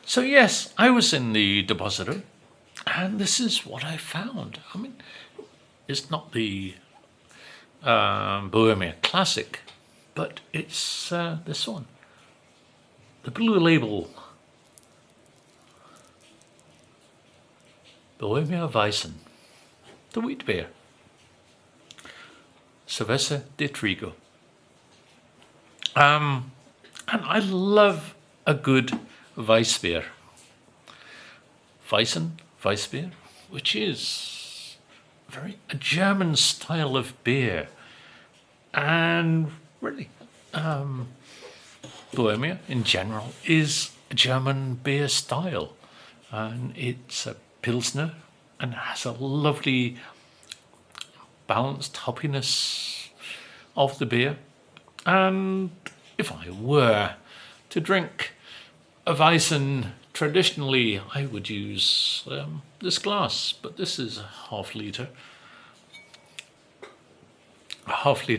So yes, I was in the depositor, and this is what I found. I mean, it's not the Bohemia Classic, but it's this one. The blue label, Bohemia Weizen, the wheat beer. Cerveza de Trigo. And I love a good Weissbier. Weissbier, which is a German style of beer. And really, Bohemia in general is a German beer style. And it's a Pilsner and has a lovely balanced hoppiness of the beer. And if I were to drink a Weizen traditionally, I would use this glass, but this is a half litre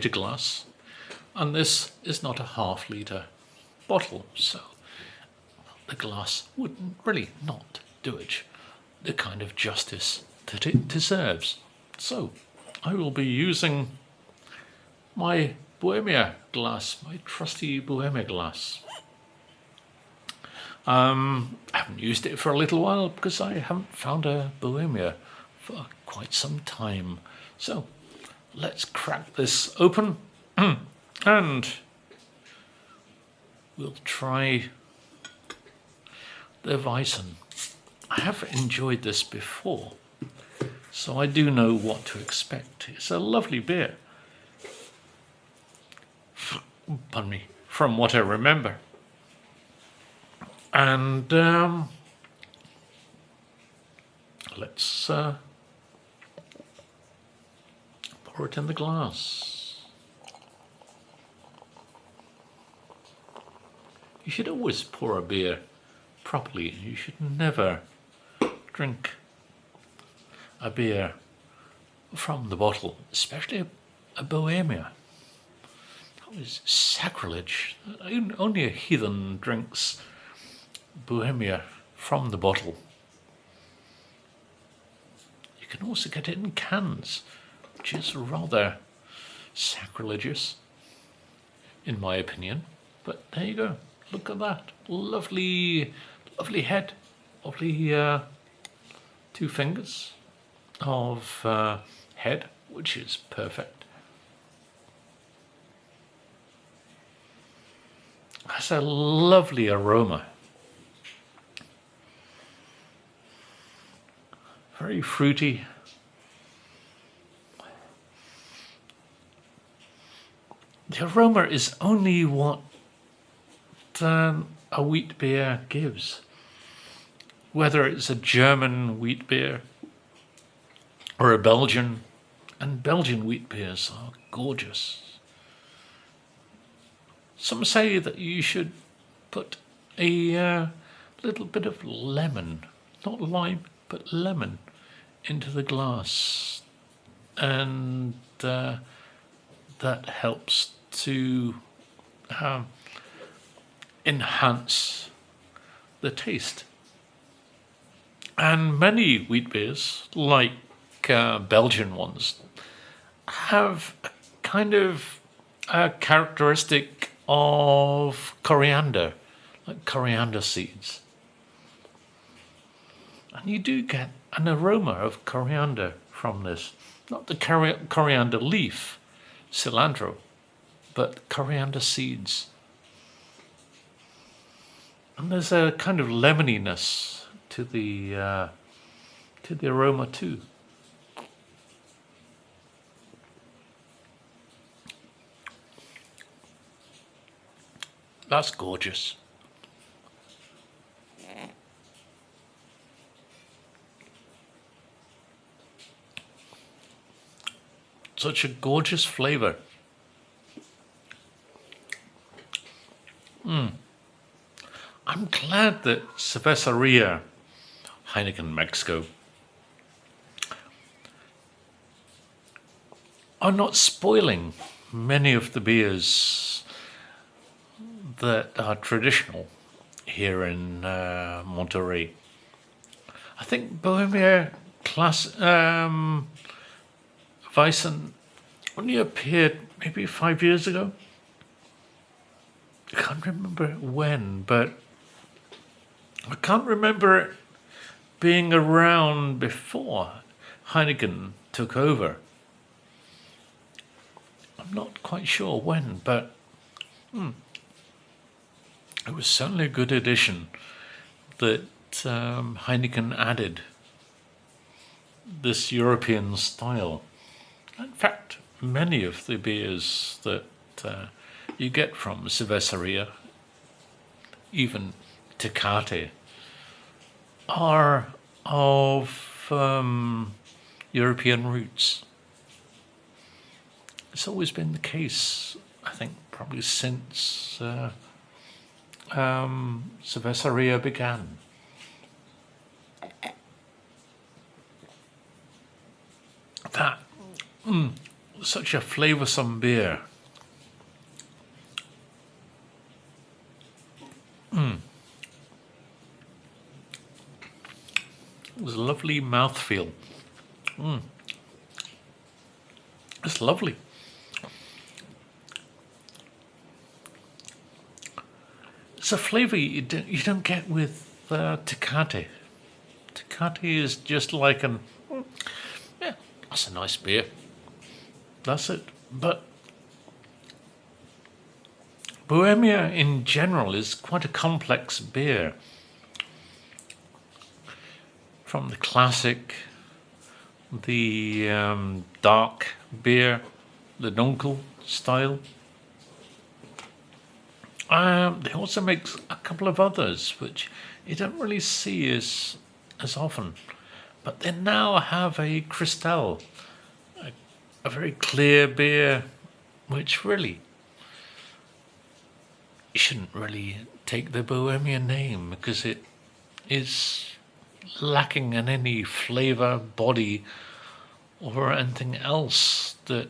glass, and this is not a half litre bottle, so the glass would really not do it the kind of justice that it deserves. So I will be using my Bohemia glass, my trusty Bohemia glass. I haven't used it for a little while because I haven't found a Bohemia for quite some time. So let's crack this open and we'll try the Weizen. I have enjoyed this before, so I do know what to expect. It's a lovely beer. Pardon me, from what I remember. And let's pour it in the glass. You should always pour a beer properly. You should never drink a beer from the bottle, especially a Bohemia. That was sacrilege. Only a heathen drinks Bohemia from the bottle. You can also get it in cans, which is rather sacrilegious, in my opinion. But there you go. Look at that. Lovely, lovely head. Lovely 2 fingers of head, which is perfect. Has a lovely aroma. Very fruity. The aroma is only what a wheat beer gives. Whether it's a German wheat beer or a Belgian, and Belgian wheat beers are gorgeous. Some say that you should put a little bit of lemon, not lime, but lemon, into the glass, and that helps to enhance the taste. And many wheat beers, like Belgian ones, have a kind of a characteristic of coriander, like coriander seeds. And you do get an aroma of coriander from this. Not the coriander leaf, cilantro, but coriander seeds. And there's a kind of lemoniness to the aroma too. That's gorgeous. Such a gorgeous flavor. I'm glad that Cerveceria Heineken Mexico are not spoiling many of the beers that are traditional here in Monterey. I think Bohemia Weizen only appeared maybe 5 years ago. I can't remember when, but I can't remember it being around before Heineken took over. I'm not quite sure when, but it was certainly a good addition that Heineken added this European style. In fact, many of the beers that you get from Cerveceria, even Tecate, are of European roots. It's always been the case, I think, probably since Cerveceria began. That such a flavoursome beer. It was a lovely mouthfeel. It's lovely. It's a flavour you don't get with Tecate. Tecate is just like yeah, that's a nice beer. That's it. But Bohemia in general is quite a complex beer. From the classic, the dark beer, the Dunkel style. They also make a couple of others, which you don't really see as often. But they now have a Cristal, a very clear beer, which really, you shouldn't really take the Bohemia name because it is lacking in any flavour, body, or anything else that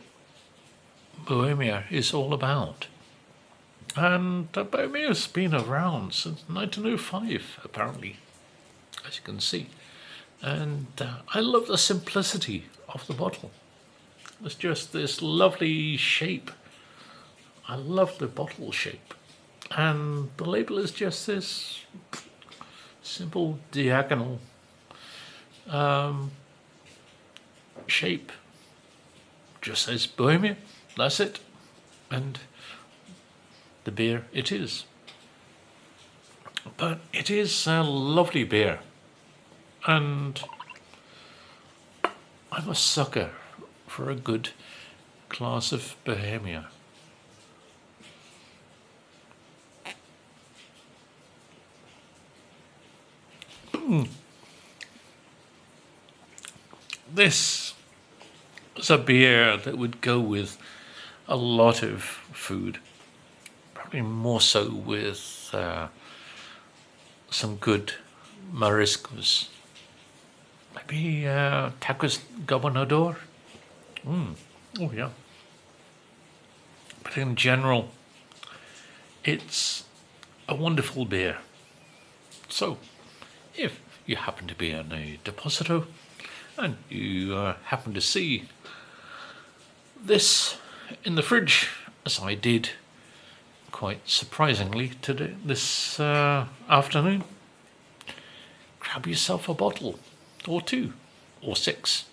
Bohemia is all about. And Bohemia has been around since 1905, apparently, as you can see. And I love the simplicity of the bottle. It's just this lovely shape. I love the bottle shape. And the label is just this simple diagonal shape. Just says Bohemia, that's it. And the beer it is. But it is a lovely beer. And I'm a sucker for a good glass of Bohemia. This is a beer that would go with a lot of food. Probably more so with some good mariscos. Maybe tacos gobernador. Oh yeah. But in general, it's a wonderful beer. So, if you happen to be in a deposito and you happen to see this in the fridge, as I did quite surprisingly today, this afternoon, grab yourself a bottle or two or six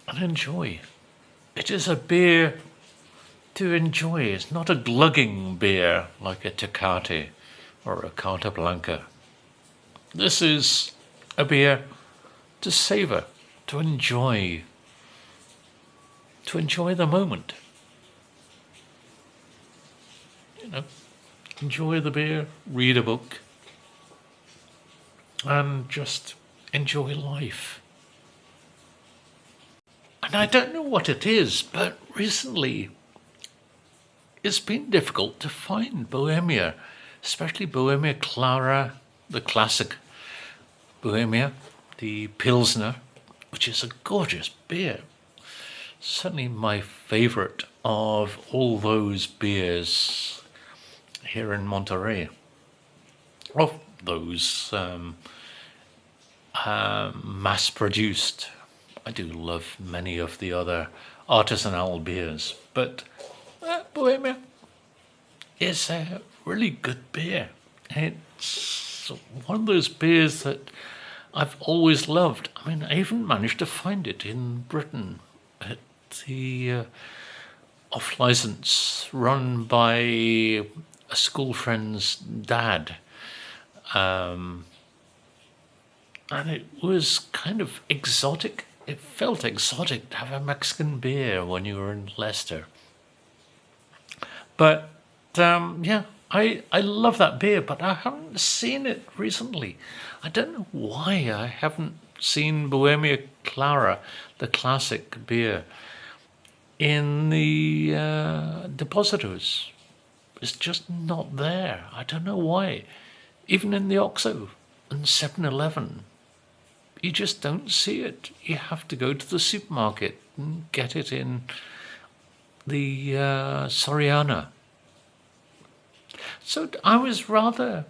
and enjoy. It is a beer to enjoy. It's not a glugging beer like a Tecate or a Carta Blanca. This is a beer to savour, to enjoy the moment. You know, enjoy the beer, read a book, and just enjoy life. And I don't know what it is, but recently it's been difficult to find Bohemia, especially Bohemia Clara, the classic Bohemia, the Pilsner, which is a gorgeous beer. Certainly my favourite of all those beers here in Monterey. Of those mass-produced. I do love many of the other artisanal beers, but Bohemia is a really good beer. It's one of those beers that I've always loved. I mean, I even managed to find it in Britain at the off-license run by a school friend's dad. And it was kind of exotic. It felt exotic to have a Mexican beer when you were in Leicester. But yeah, I love that beer, but I haven't seen it recently. I don't know why I haven't seen Bohemia Clara, the classic beer, in the depositors. It's just not there. I don't know why. Even in the OXXO and 7-Eleven, you just don't see it. You have to go to the supermarket and get it in the Soriana. So I was rather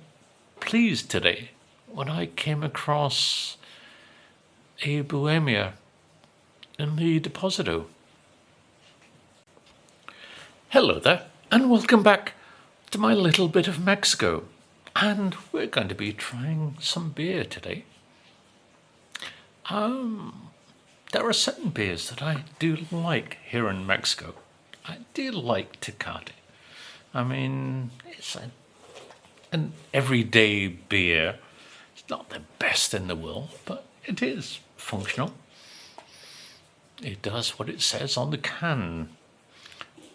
pleased today when I came across a Bohemia in the Deposito. Hello there, and welcome back to my little bit of Mexico. And we're going to be trying some beer today. There are certain beers that I do like here in Mexico. I do like Tecate. I mean, it's an everyday beer. It's not the best in the world, but it is functional. It does what it says on the can.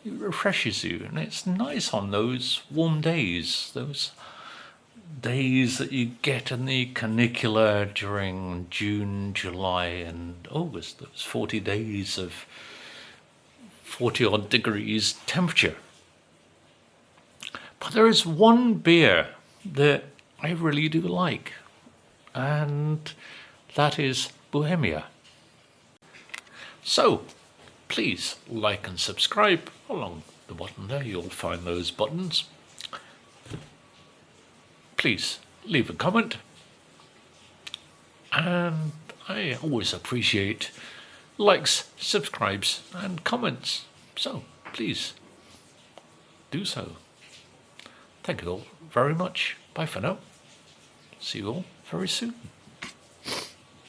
It refreshes you, and it's nice on those warm days, those days that you get in the canicula during June, July, and August. Those 40 days of 40-odd degrees temperature. But there is one beer that I really do like, and that is Bohemia. So, please like and subscribe. Along the bottom there, you'll find those buttons. Please leave a comment. And I always appreciate likes, subscribes, and comments. So, please do so. Thank you all very much. Bye for now. See you all very soon.